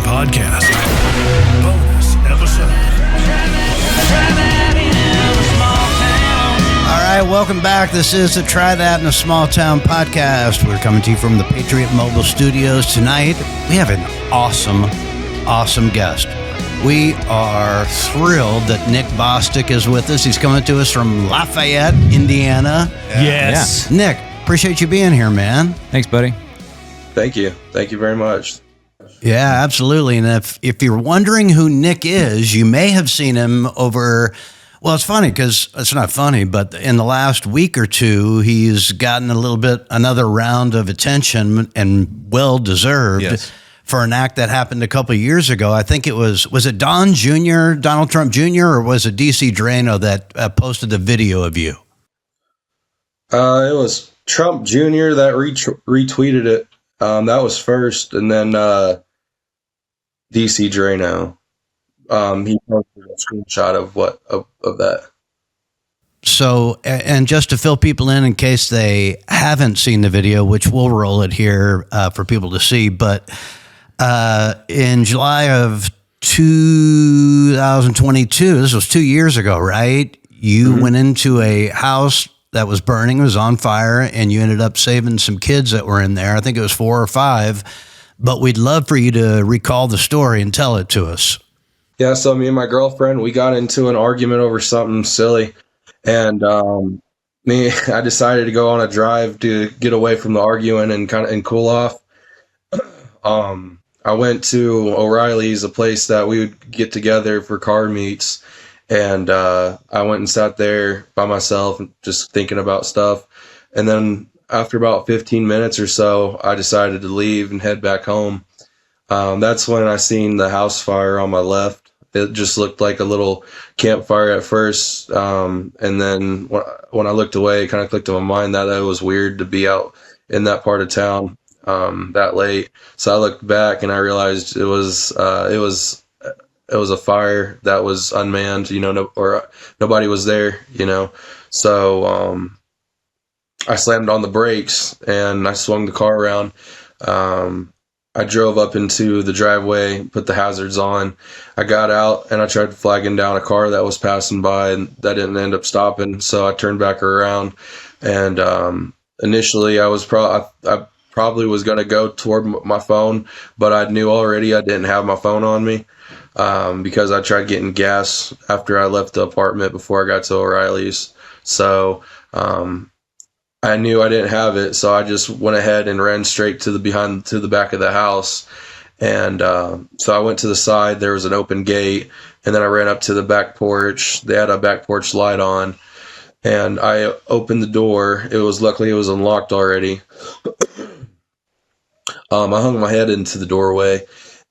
podcast. Bonus episode. All right, welcome back. This is the Try That in a Small Town podcast. We're coming to you from the Patriot Mobile Studios tonight. We have an awesome guest. We are thrilled that Nick Bostic is with us. He's coming to us from Lafayette, Indiana. Yes. Yeah. Nick, appreciate you being here, man. Thanks, buddy. Thank you. Thank you very much. Yeah, absolutely. And if you're wondering who Nick is, you may have seen him over. Well, it's funny because it's not funny, but in the last week or two, he's gotten another round of attention, and well deserved, for an act that happened a couple of years ago. I think was it Donald Trump Jr., or was it DC Drano that posted the video of you? It was Trump Jr. that retweeted it. That was first, and then DC Drano. He posted a screenshot of that. So, and just to fill people in case they haven't seen the video, which we'll roll it here for people to see, but in July of 2022, this was 2 years ago, right? You went into a house that was burning, was on fire, and you ended up saving some kids that were in there. I think it was 4 or 5, but we'd love for you to recall the story and tell it to us. Yeah, so me and my girlfriend, we got into an argument over something silly, and I decided to go on a drive to get away from the arguing and cool off. I went to O'Reilly's, a place that we would get together for car meets, and I went and sat there by myself, just thinking about stuff. And then after about 15 minutes or so, I decided to leave and head back home. That's when I seen the house fire on my left. It just looked like a little campfire at first. And then when I looked away, it kind of clicked in my mind that it was weird to be out in that part of town that late. So I looked back and I realized it was a fire that was unmanned, or nobody was there, So I slammed on the brakes and I swung the car around. I drove up into the driveway, put the hazards on. I got out and I tried flagging down a car that was passing by, and that didn't end up stopping. So I turned back around, and initially I probably was going to go toward my phone, but I knew already I didn't have my phone on me because I tried getting gas after I left the apartment before I got to O'Reilly's. So I knew I didn't have it, so I just went ahead and ran straight to the back of the house. And so I went to the side. There was an open gate, and then I ran up to the back porch. They had a back porch light on, and I opened the door. Luckily it was unlocked already. I hung my head into the doorway,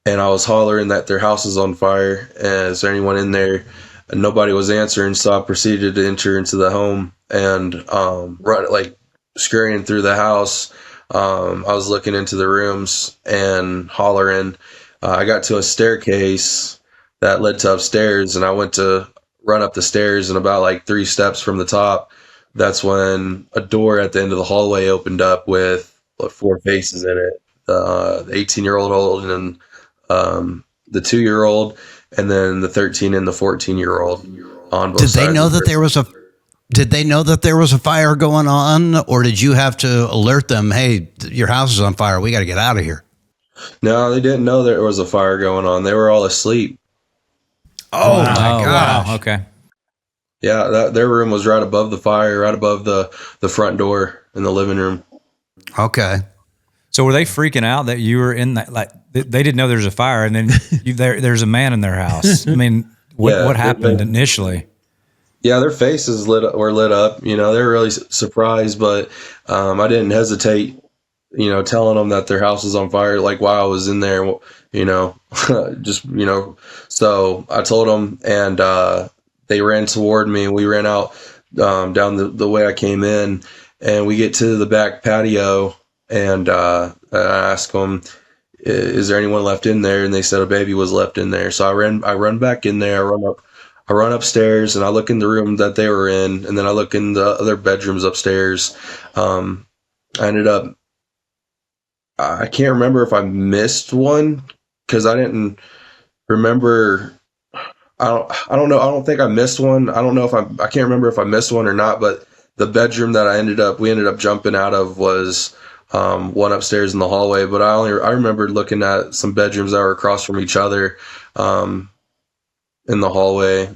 and I was hollering that their house is on fire. And is there anyone in there? And nobody was answering, so I proceeded to enter into the home and run, like scurrying through the house. I was looking into the rooms and hollering. I got to a staircase that led to upstairs, and I went to run up the stairs, and about like 3 steps from the top, that's when a door at the end of the hallway opened up with 4 faces in it. The 18-year-old and the 2-year-old, and then the 13 and the 14-year-old on both sides. Did they know that there was a fire going on, or did you have to alert them, hey, your house is on fire, we got to get out of here? No, they didn't know there was a fire going on. They were all asleep. Oh, my gosh. Wow. Okay. Yeah, their room was right above the fire, right above the front door in the living room. Okay. So were they freaking out that you were in that? Like they didn't know there was a fire, and then there's a man in their house. I mean, what happened initially? Yeah, their faces were lit up. They were really surprised, but I didn't hesitate. Telling them that their house was on fire, like while I was in there. So I told them, and they ran toward me, and we ran out down the way I came in, and we get to the back patio. And I asked them, "Is there anyone left in there?" And they said a baby was left in there. So I run back in there. I run upstairs, and I look in the room that they were in, and then I look in the other bedrooms upstairs. I ended up, I can't remember if I missed one because I didn't remember. I don't know. I don't think I missed one. I don't know if I can't remember if I missed one or not, but the bedroom that we ended up jumping out of was one upstairs in the hallway. But I remember looking at some bedrooms that were across from each other in the hallway.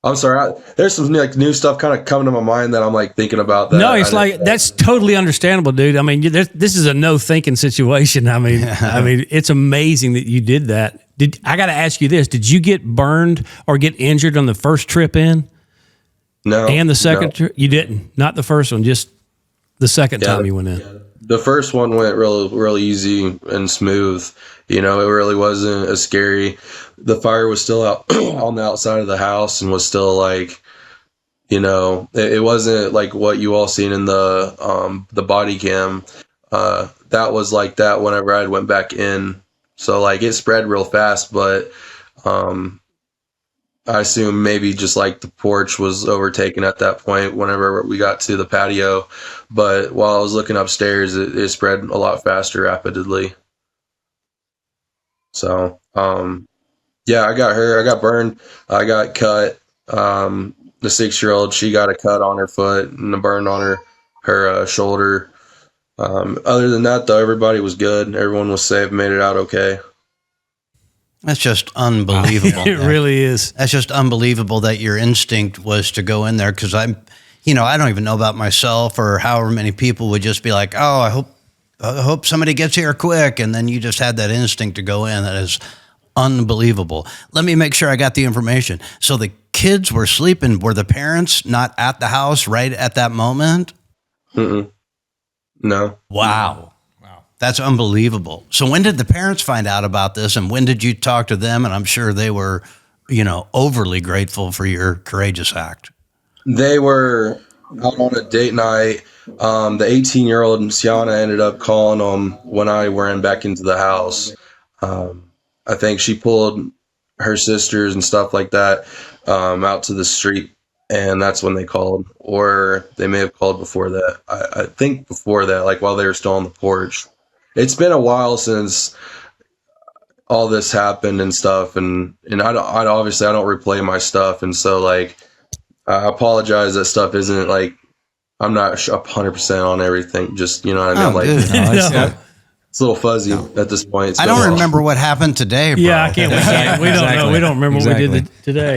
I'm sorry. There's some like new stuff kind of coming to my mind that I'm like thinking about. That no, it's like that's totally understandable, dude. I mean, this is a no thinking situation. I mean, it's amazing that you did that. I got to ask you this: did you get burned or get injured on the first trip in? No. And the second trip, you didn't. Not the first one, just the second time you went in. The first one went really easy and smooth. You know, it really wasn't as scary. The fire was still out on the outside of the house and was still like, you know, it wasn't like what you all seen in the body cam. That was like that whenever I went back in. So like it spread real fast, but I assume maybe just like the porch was overtaken at that point whenever we got to the patio. But while I was looking upstairs, it spread a lot faster rapidly. So, yeah, I got hurt. I got burned. I got cut. The 6-year-old, she got a cut on her foot and a burn on her shoulder. Other than that, though, everybody was good. Everyone was safe, made it out okay. That's just unbelievable. It really is. That's just unbelievable that your instinct was to go in there, because I don't even know about myself or however many people would just be like, oh, I hope somebody gets here quick. And then you just had that instinct to go in. That is unbelievable. Let me make sure I got the information. So the kids were sleeping. Were the parents not at the house right at that moment? Mm-mm. No. Wow. That's unbelievable. So when did the parents find out about this, and when did you talk to them? And I'm sure they were, overly grateful for your courageous act. They were out on a date night. The 18-year-old Sienna ended up calling them when I ran back into the house. I think she pulled her sisters and stuff like that out to the street, and that's when they called. Or they may have called before that. I think before that, like while they were still on the porch. It's been a while since all this happened and stuff, and I obviously I don't replay my stuff, and so like I apologize that stuff isn't like I'm not 100% on everything. Just you know what I mean? It's a little fuzzy at this point. I don't remember what happened today, bro. Yeah, I can't. We don't know. We don't remember what we did today.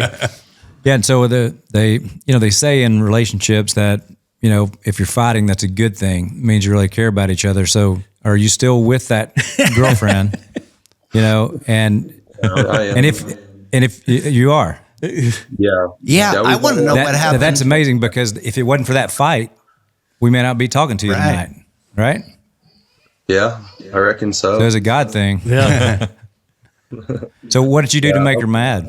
Yeah, and so they say in relationships that if you're fighting, that's a good thing. It means you really care about each other. So. Are you still with that girlfriend? And if you are, yeah, I want to know what happened. That's amazing, because if it wasn't for that fight, we may not be talking to you tonight, right? Yeah, I reckon so. So it's a God thing. Yeah. So what did you do to make her mad?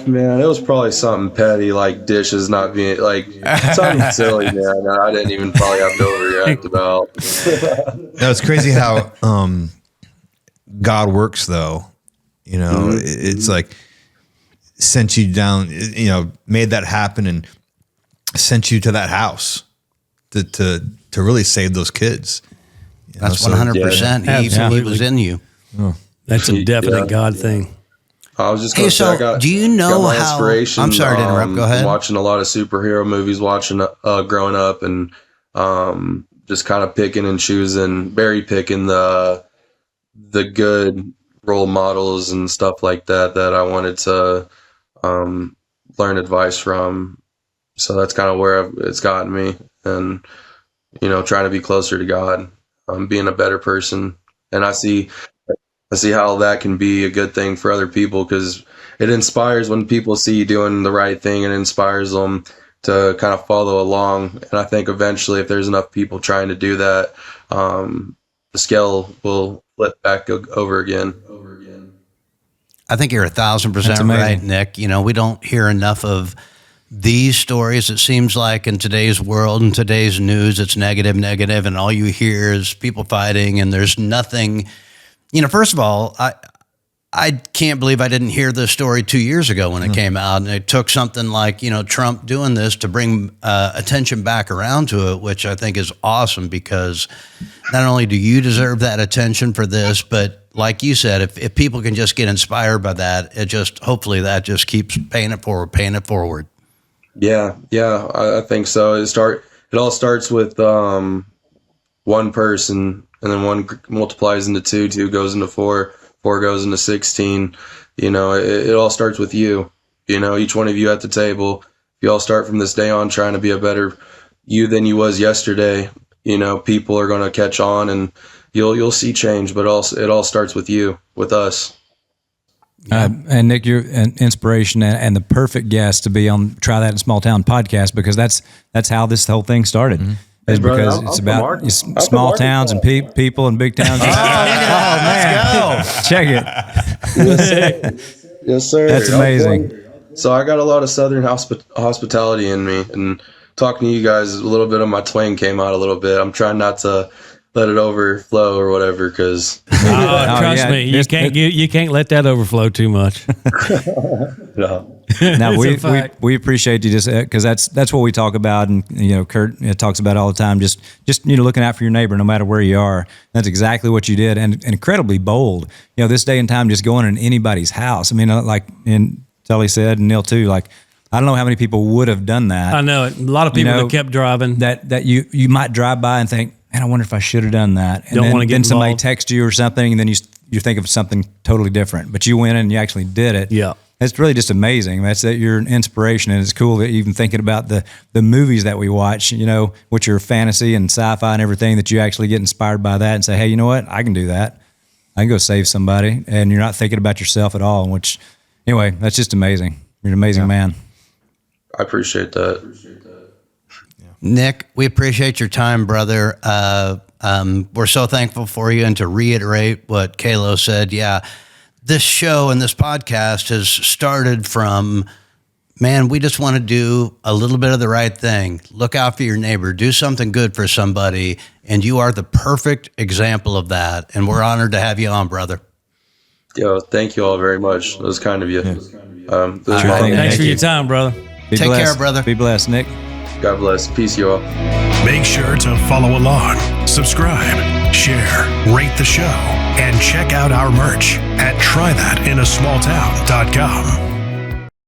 Man, it was probably something petty, like dishes not being like something silly, man. I didn't even probably have to overreact about. No, it's crazy how God works, though. It's like sent you down, made that happen and sent you to that house to really save those kids. That's 100%. He was in you. Oh, that's a definite God thing. I was just going to say, do you know my how? Inspiration, I'm sorry to interrupt. Go ahead. Watching a lot of superhero movies, growing up, and just kind of picking and choosing, berry picking the good role models and stuff like that I wanted to learn advice from. So that's kind of where it's gotten me, and trying to be closer to God, being a better person, and I see how that can be a good thing for other people, because it inspires when people see you doing the right thing, and inspires them to kind of follow along. And I think eventually, if there's enough people trying to do that, the scale will flip back over again. I think you're 1,000% right, Nick. We don't hear enough of these stories. It seems like in today's world, in today's news, it's negative, and all you hear is people fighting, and there's nothing. First of all, I can't believe I didn't hear this story 2 years ago when it came out. And it took something like, Trump doing this to bring attention back around to it, which I think is awesome, because not only do you deserve that attention for this, but like you said, if people can just get inspired by that, hopefully that just keeps paying it forward. Yeah, I think so. It all starts with one person, and then one multiplies into two goes into four goes into 16. It all starts with you. Each one of you at the table. If you all start from this day on trying to be a better you than you was yesterday, people are going to catch on, and you'll see change. But it all starts with you, with us. And Nick, you're an inspiration and the perfect guest to be on Try That in Small Town podcast, because that's how this whole thing started. It's because it's about small towns and people and big towns. Man, let's go. Check it. Yes, sir. That's amazing. So I got a lot of Southern hospitality in me, and talking to you guys, a little bit of my twang came out a little bit. I'm trying not to let it overflow or whatever, because trust me, you can't let that overflow too much. No. Now we appreciate you, just because that's what we talk about, and Kurt talks about all the time. Just looking out for your neighbor, no matter where you are. That's exactly what you did, and incredibly bold. This day and time, just going in anybody's house. I mean, like Tully said, and Neil too. Like, I don't know how many people would have done that. I know it. A lot of people have kept driving. That you might drive by and think, man, I wonder if I should have done that. And don't want to get then somebody involved. texts you or something, and then you think of something totally different. But you went in and you actually did it. Yeah. It's really just amazing. That's that you're an inspiration, and it's cool that you're even thinking about the movies that we watch, which are fantasy and sci-fi and everything, that you actually get inspired by that and say, hey, you know what? I can do that. I can go save somebody, and you're not thinking about yourself at all. Which, anyway, that's just amazing. You're an amazing man. I appreciate that. Nick, we appreciate your time, brother. We're so thankful for you. And to reiterate what Kalo said, this show and this podcast has started from, man, we just want to do a little bit of the right thing. Look out for your neighbor. Do something good for somebody. And you are the perfect example of that. And we're honored to have you on, brother. Thank you all very much. It was kind of you. Yeah. Thanks for your time, brother. Take care, brother. Be blessed, Nick. God bless. Peace, you all. Make sure to follow along, subscribe, share, rate the show, and check out our merch at trythatinasmalltown.com.